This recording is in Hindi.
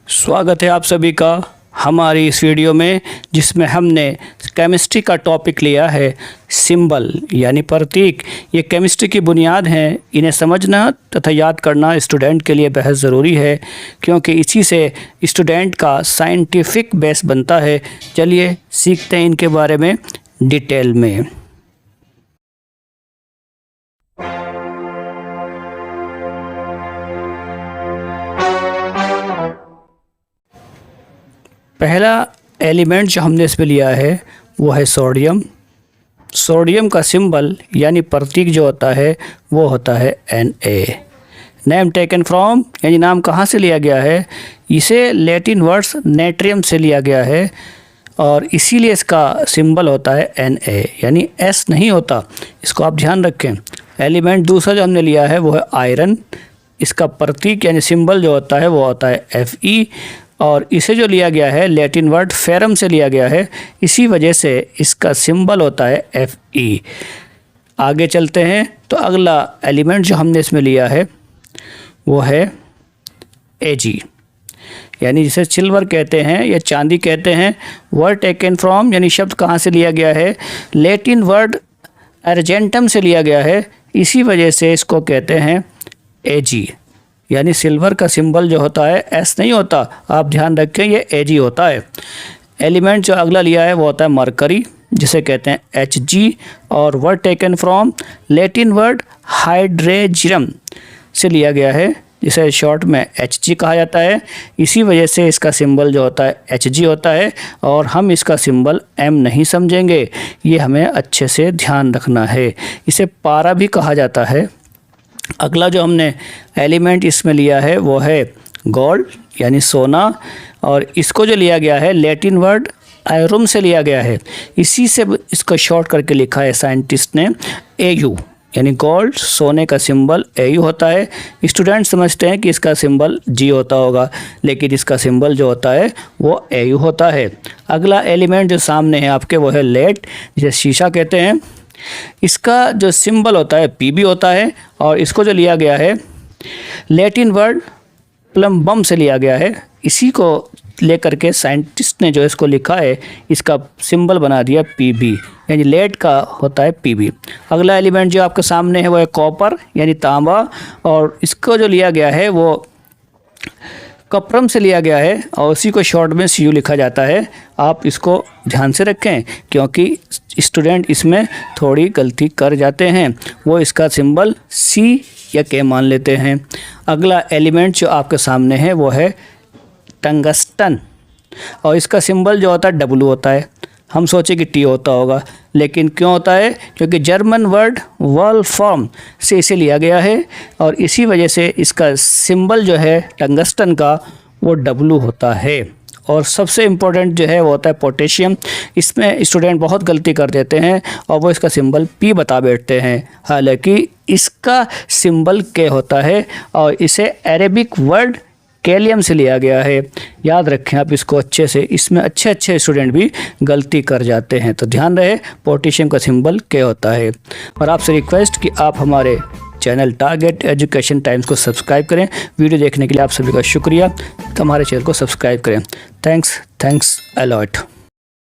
स्वागत है आप सभी का हमारी इस वीडियो में, जिसमें हमने केमिस्ट्री का टॉपिक लिया है सिंबल यानी प्रतीक। ये केमिस्ट्री की बुनियाद हैं। इन्हें समझना तथा याद करना स्टूडेंट के लिए बेहद ज़रूरी है, क्योंकि इसी से स्टूडेंट का साइंटिफिक बेस बनता है। चलिए सीखते हैं इनके बारे में डिटेल में। पहला एलिमेंट जो हमने इसमें लिया है वो है सोडियम। सोडियम का सिंबल यानी प्रतीक जो होता है वो होता है Na। नेम टेकन फ्रॉम यानी नाम कहाँ से लिया गया है, इसे लैटिन वर्ड्स नेट्रियम से लिया गया है और इसीलिए इसका सिंबल होता है Na, यानी S नहीं होता। इसको आप ध्यान रखें। एलिमेंट दूसरा जो हमने लिया है वो है आयरन। इसका प्रतीक यानी सिंबल जो होता है वो होता है Fe और इसे जो लिया गया है लैटिन वर्ड फेरम से लिया गया है, इसी वजह से इसका सिंबल होता है Fe। आगे चलते हैं तो अगला एलिमेंट जो हमने इसमें लिया है वो है Ag, यानी जिसे सिल्वर कहते हैं या चांदी कहते हैं। वर्ड टेकन फ्रॉम यानी शब्द कहाँ से लिया गया है, लैटिन वर्ड अर्जेंटम से लिया गया है, इसी वजह से इसको कहते हैं Ag। यानी सिल्वर का सिंबल जो होता है S नहीं होता, आप ध्यान रखें, ये Ag होता है। एलिमेंट जो अगला लिया है वो होता है मरकरी, जिसे कहते हैं Hg और word taken from Latin word hydrargyrum से लिया गया है, जिसे शॉर्ट में Hg कहा जाता है। इसी वजह से इसका सिंबल जो होता है Hg होता है और हम इसका सिंबल M नहीं समझेंगे, ये हमें अच्छे से ध्यान रखना है। इसे पारा भी कहा जाता है। अगला जो हमने एलिमेंट इसमें लिया है वो है गोल्ड यानी सोना और इसको जो लिया गया है लैटिन वर्ड आयरुम से लिया गया है, इसी से इसको शॉर्ट करके लिखा है साइंटिस्ट ने Au, यानी गोल्ड सोने का सिंबल Au होता है। स्टूडेंट समझते हैं कि इसका सिंबल G होता होगा, लेकिन इसका सिंबल जो होता है वो Au होता है। अगला एलिमेंट जो सामने है आपके वो है लेड, जिसे शीशा कहते हैं। इसका जो सिंबल होता है Pb होता है और इसको जो लिया गया है लैटिन वर्ड प्लम्बम से लिया गया है, इसी को लेकर के साइंटिस्ट ने जो इसको लिखा है इसका सिंबल बना दिया Pb, यानी लेड का होता है Pb। अगला एलिमेंट जो आपके सामने है वो है कॉपर यानी तांबा और इसको जो लिया गया है वो कपरम से लिया गया है और उसी को शॉर्ट में Cu लिखा जाता है। आप इसको ध्यान से रखें, क्योंकि स्टूडेंट इसमें थोड़ी गलती कर जाते हैं, वो इसका सिंबल C या K मान लेते हैं। अगला एलिमेंट जो आपके सामने है वो है टंगस्टन और इसका सिंबल जो होता है W होता है। हम सोचे कि T होता होगा, लेकिन क्यों होता है, क्योंकि जर्मन वर्ड वॉल्फ्राम से इसे लिया गया है और इसी वजह से इसका सिंबल जो है टंगस्टन का वो W होता है। और सबसे इम्पोर्टेंट जो है वो होता है पोटेशियम। इसमें स्टूडेंट बहुत गलती कर देते हैं और वो इसका सिंबल P बता बैठते हैं, हालांकि इसका सिंबल K होता है और इसे अरेबिक वर्ड कैलियम से लिया गया है। याद रखें आप इसको अच्छे से, इसमें अच्छे स्टूडेंट भी गलती कर जाते हैं, तो ध्यान रहे पोटेशियम का सिंबल K होता है। और आपसे रिक्वेस्ट कि आप हमारे चैनल टारगेट एजुकेशन टाइम्स को सब्सक्राइब करें। वीडियो देखने के लिए आप सभी का शुक्रिया। हमारे चैनल को सब्सक्राइब करें। Thanks a lot.